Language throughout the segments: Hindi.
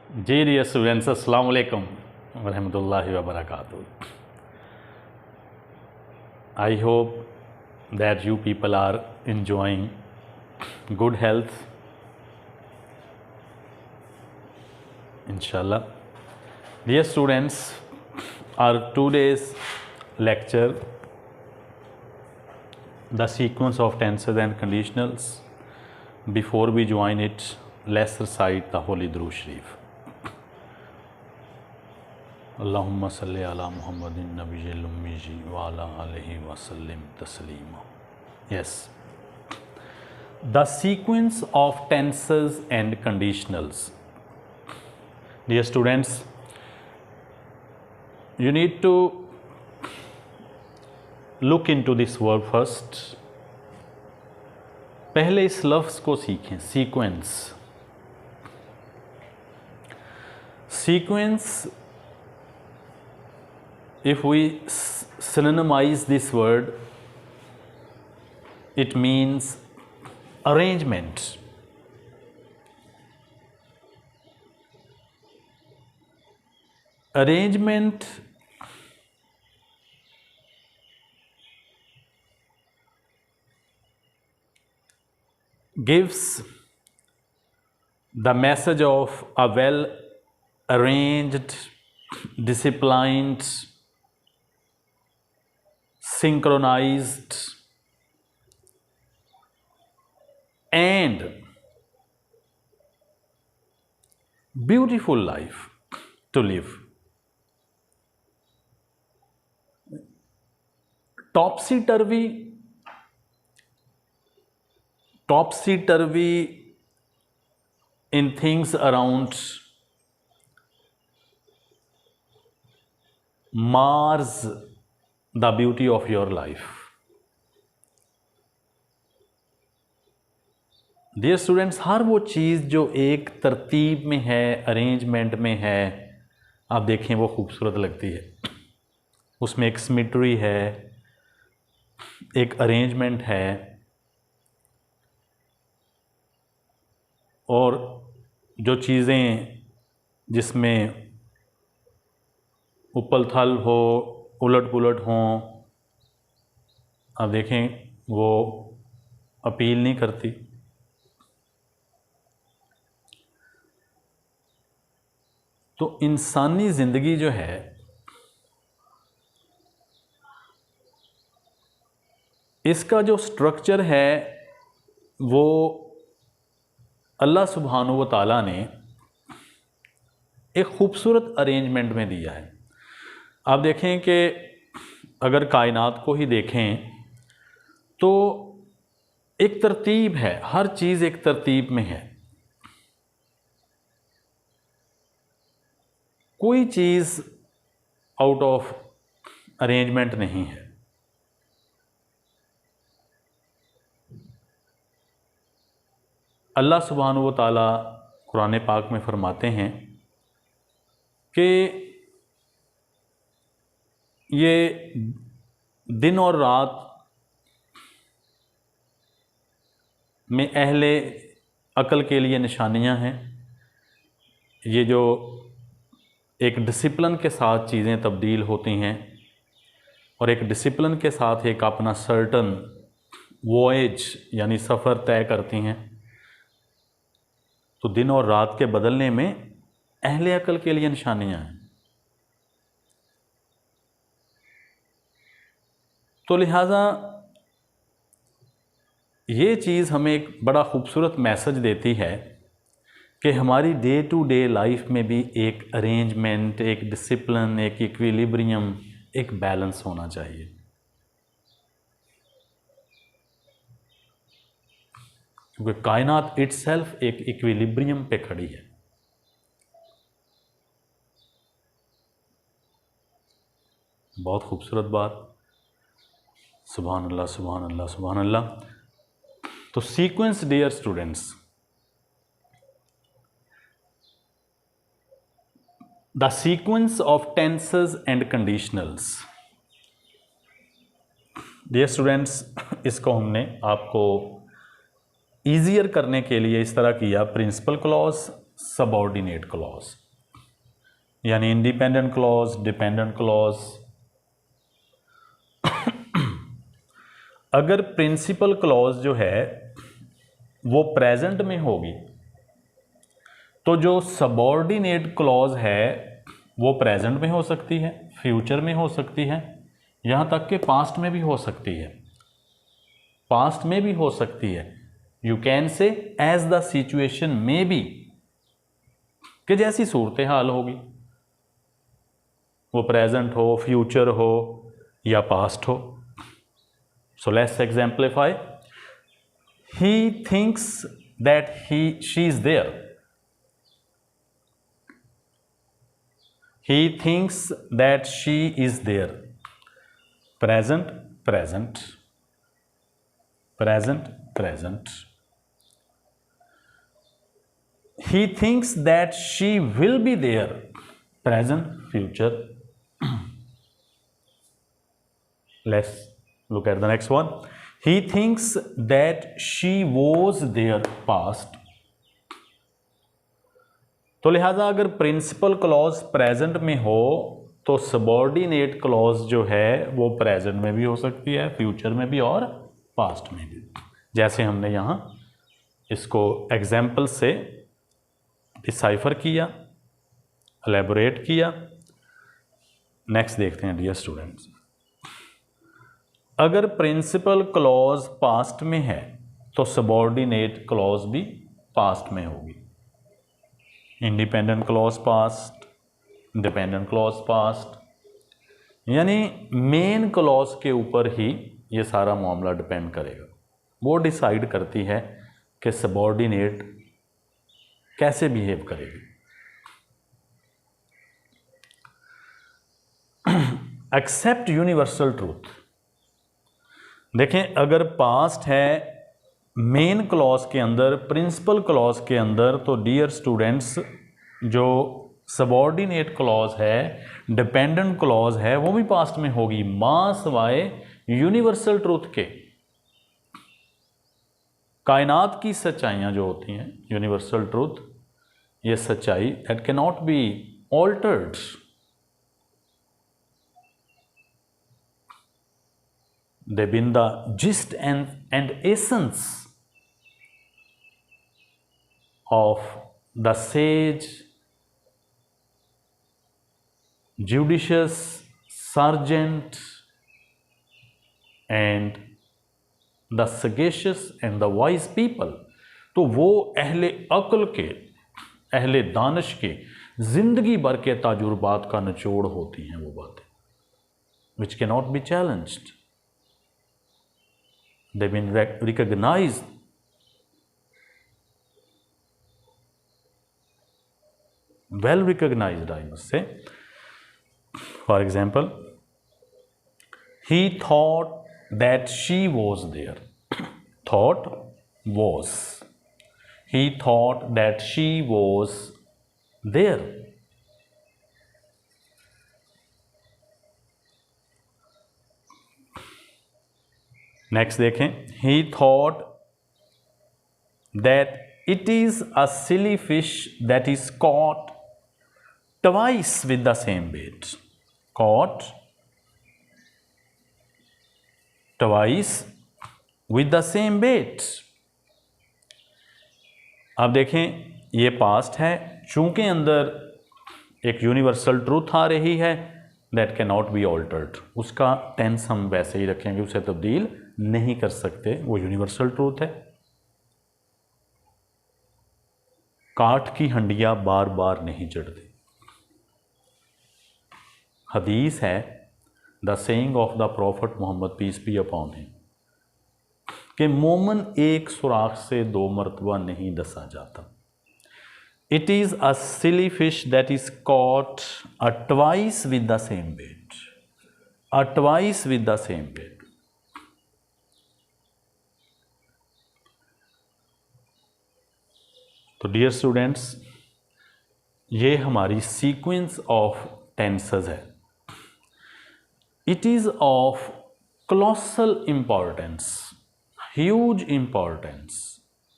जी डियर स्टूडेंट्स, अस्सलाम वालेकुम वरहमतुल्लाहि वबरकातुहू। I hope that you people are enjoying good health, inshallah. Dear students, our today's lecture, the sequence of tenses and conditionals. Before we join it, let's recite the Holy Durood Sharif. Allahumma salli ala Muhammadin nabiyil ummi wa ala alihi wa sallim taslima. Yes. The sequence of tenses and conditionals. Dear students, you need to look into this word first. पहले इस लफ्ज़ को सीखें, sequence. Sequence, if we synonymize this word, it means arrangement. Arrangement gives the message of a well arranged, disciplined, synchronized and beautiful life to live. Topsy-turvy in things around mars the beauty of your life. Dear students, हर वो चीज़ जो एक तरतीब में है, अरेंजमेंट में है, आप देखें वो खूबसूरत लगती है। उसमें एक सिमेट्री है, एक अरेंजमेंट है और जो चीज़ें जिसमें उपल थल हो, उलट पुलट हों, आप देखें वो अपील नहीं करती। तो इंसानी ज़िंदगी जो है इसका जो स्ट्रक्चर है वो अल्लाह सुब्हानहू व तआला ने एक खूबसूरत अरेंजमेंट में दिया है। आप देखें कि अगर कायनात को ही देखें तो एक तरतीब है, हर चीज़ एक तरतीब में है। कोई चीज़ आउट ऑफ अरेंजमेंट नहीं है। अल्लाह सुब्हानहू व तआला कुरान पाक में फरमाते हैं कि ये दिन और रात में अहले अक्ल के लिए निशानियां हैं। ये जो एक डिसिप्लिन के साथ चीज़ें तब्दील होती हैं और एक डिसिप्लिन के साथ एक अपना सर्टन वॉयज यानी सफ़र तय करती हैं, तो दिन और रात के बदलने में अहले अक्ल के लिए निशानियां हैं। तो लिहाजा ये चीज़ हमें एक बड़ा खूबसूरत मैसेज देती है कि हमारी डे टू डे लाइफ में भी एक अरेंजमेंट, एक डिसिप्लिन, एक इक्विलिब्रियम, एक बैलेंस होना चाहिए। क्योंकि कायनात इटसेल्फ एक इक्विलिब्रियम पे खड़ी है। बहुत खूबसूरत बात, सुभान अल्लाह, सुभान अल्लाह, सुभान अल्लाह। तो sequence, dear students, the sequence of tenses and conditionals. Dear students, इसको हमने आपको ईजियर करने के लिए इस तरह किया। प्रिंसिपल क्लॉज, सबऑर्डिनेट क्लॉज, यानी इंडिपेंडेंट क्लॉज, डिपेंडेंट क्लॉज। अगर प्रिंसिपल क्लॉज जो है वो प्रेजेंट में होगी तो जो सबऑर्डिनेट क्लॉज है वो प्रेजेंट में हो सकती है, फ्यूचर में हो सकती है, यहाँ तक कि पास्ट में भी हो सकती है, पास्ट में भी हो सकती है। You can say as the situation may be, कि जैसी सूरत हाल होगी, वो प्रेजेंट हो, फ्यूचर हो या पास्ट हो। So let's exemplify. He thinks that she is there. He thinks that she is there. Present, present, present, present. He thinks that she will be there. Present, future. Let's look at the next one. He thinks that she was there. Past. तो लिहाजा अगर प्रिंसिपल क्लॉज प्रेजेंट में हो तो सबऑर्डिनेट क्लॉज जो है वो प्रेजेंट में भी हो सकती है, फ्यूचर में भी और पास्ट में भी, जैसे हमने यहाँ इसको एग्जाम्पल से डिसाइफर किया, एलेबोरेट किया। नेक्स्ट देखते हैं डियर स्टूडेंट्स। अगर प्रिंसिपल क्लॉज पास्ट में है तो सबऑर्डिनेट क्लॉज भी पास्ट में होगी। Independent clause past, dependent clause past, यानी मेन क्लॉज के ऊपर ही ये सारा मामला डिपेंड करेगा। वो डिसाइड करती है कि सबऑर्डिनेट कैसे बिहेव करेगी। Except universal truth. देखें, अगर पास्ट है मेन क्लॉज के अंदर, प्रिंसिपल क्लॉज के अंदर, तो डियर स्टूडेंट्स जो सबऑर्डिनेट क्लॉज है, डिपेंडेंट क्लॉज है, वो भी पास्ट में होगी, मां सवाए यूनिवर्सल ट्रूथ के। कायनात की सच्चाइयां जो होती हैं, यूनिवर्सल ट्रूथ, ये सच्चाई that can not be altered. They been the gist and essence of the sage, judicious, sergeant, and the sagacious and the wise people। तो वो अहले अक्ल के, अहले दानिश के जिंदगी भर के तजुर्बात का निचोड़ होती हैं वो बातें, which cannot be challenged। They've been recognized, well recognized, I must say। For example, he thought that she was there। Thought was, he thought that she was there। Next देखें, he thought that it is a silly fish that is caught twice with the same bait। Caught twice with the same bait। अब देखें, ये पास्ट है, चूंकि अंदर एक यूनिवर्सल ट्रूथ आ रही है that can not be altered, उसका टेंस हम वैसे ही रखेंगे, उसे तब्दील नहीं कर सकते, वो यूनिवर्सल ट्रूथ है। काठ की हंडिया बार बार नहीं चढ़ती। हदीस है, the saying of the prophet Mohammad peace be upon him, कि मोमन एक सुराख से 2 मरतबा नहीं डसा जाता। It is a silly fish that is caught a twice with the same bait. A twice with the same bait. तो डियर स्टूडेंट्स, ये हमारी सीक्वेंस ऑफ टेंसेस है। It is of colossal importance, huge importance,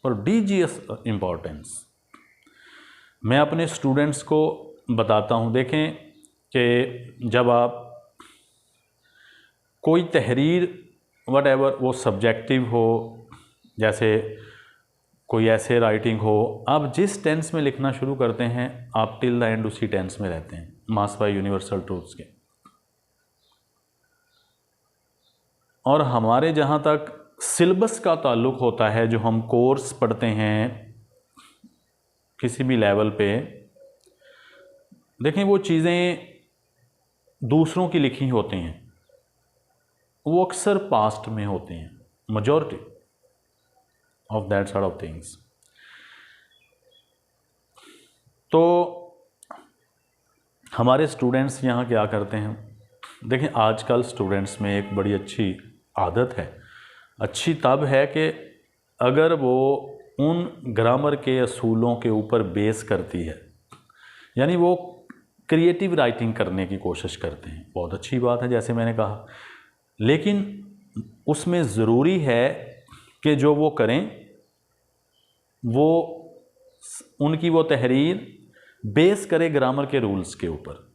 prodigious importance। मैं अपने स्टूडेंट्स को बताता हूँ, देखें कि जब आप कोई तहरीर वट वो सब्जेक्टिव हो, जैसे कोई ऐसे राइटिंग हो, आप जिस टेंस में लिखना शुरू करते हैं आप टिल द एंड उसी टेंस में रहते हैं, मास बाय यूनिवर्सल ट्रूथ्स के। और हमारे जहाँ तक सिलेबस का ताल्लुक़ होता है, जो हम कोर्स पढ़ते हैं किसी भी लेवल पे, देखें वो चीज़ें दूसरों की लिखी होती हैं, वो अक्सर पास्ट में होती हैं, majority of that sort of things। तो हमारे स्टूडेंट्स यहाँ क्या करते हैं, देखें आजकल स्टूडेंट्स में एक बड़ी अच्छी आदत है, अच्छी तब है कि अगर वो उन ग्रामर के असूलों के ऊपर बेस करती है, यानी वो क्रिएटिव राइटिंग करने की कोशिश करते हैं, बहुत अच्छी बात है जैसे मैंने कहा, लेकिन उसमें ज़रूरी है कि जो वो करें वो उनकी वो तहरीर बेस करे ग्रामर के रूल्स के ऊपर।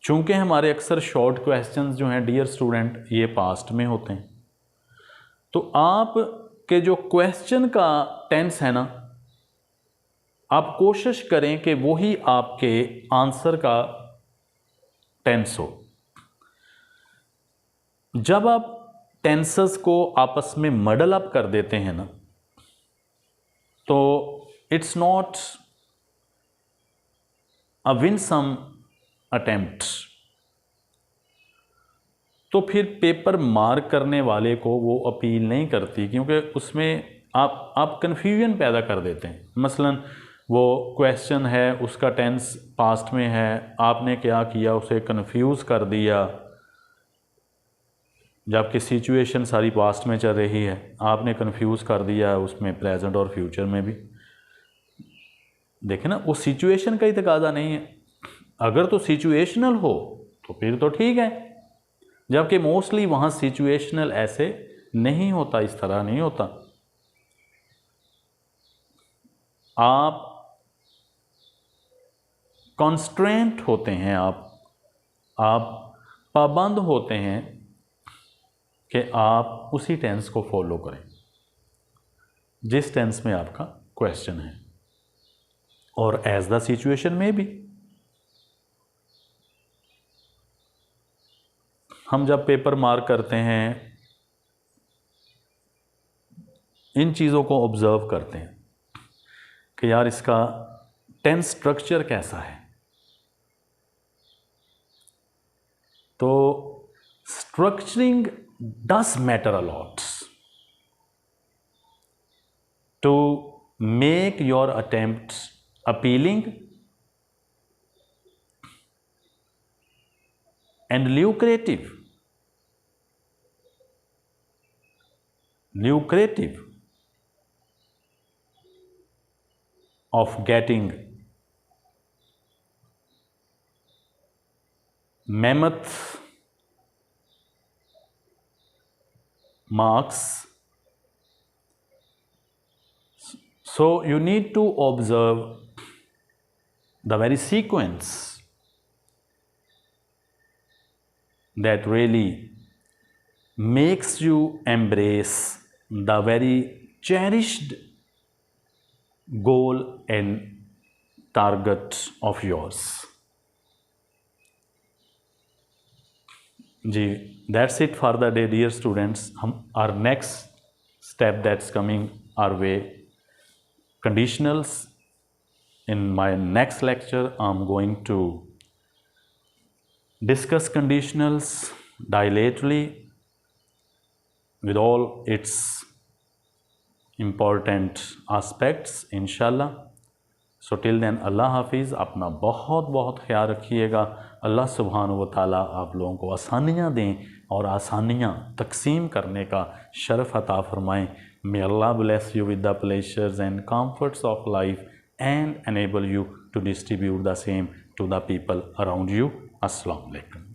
चूँकि हमारे अक्सर शॉर्ट क्वेश्चंस जो हैं डियर स्टूडेंट ये पास्ट में होते हैं, तो आप के जो क्वेश्चन का टेंस है ना, आप कोशिश करें कि वही आपके आंसर का टेंस हो। जब आप टेंसेस को आपस में मडल अप कर देते हैं ना, तो इट्स नॉट अ विनसम अटेम्प्ट। तो फिर पेपर मार्क करने वाले को वो अपील नहीं करती, क्योंकि उसमें आप कन्फ्यूजन पैदा कर देते हैं। मसलन वो क्वेश्चन है, उसका टेंस पास्ट में है, आपने क्या किया, उसे कन्फ्यूज़ कर दिया, जबकि सिचुएशन सारी पास्ट में चल रही है, आपने कन्फ्यूज़ कर दिया उसमें प्रेजेंट और फ्यूचर में भी। देखें ना, वो सिचुएशन का ही तकाजा नहीं है। अगर तो सिचुएशनल हो तो फिर तो ठीक है, जबकि मोस्टली वहाँ सिचुएशनल ऐसे नहीं होता, इस तरह नहीं होता। आप कॉन्स्ट्रेंट होते हैं, आप पाबंद होते हैं कि आप उसी टेंस को फॉलो करें जिस टेंस में आपका क्वेश्चन है, और एज द सिचुएशन में भी। हम जब पेपर मार्क करते हैं इन चीज़ों को ऑब्ज़र्व करते हैं कि यार इसका टेंस स्ट्रक्चर कैसा है। तो structuring does matter a lot to make your attempts appealing and lucrative of getting mammoth marks. So you need to observe the very sequence that really makes you embrace the very cherished goal and target of yours. जी, that's it for the day dear students. Our next step that's coming our way, conditionals. In my next lecture I'm going to discuss conditionals dilatorily with all its important aspects inshallah. So till then अल्लाह हाफिज़, अपना बहुत बहुत ख्याल रखिएगा। अल्लाह सुब्हानहू व तआला आप लोगों को आसानियाँ दें और आसानियाँ तकसीम करने का शरफ़ अता फ़रमाएँ। May Allah bless you with the pleasures and comforts of life and enable you to distribute the same to the people around you. Assalamu alaikum.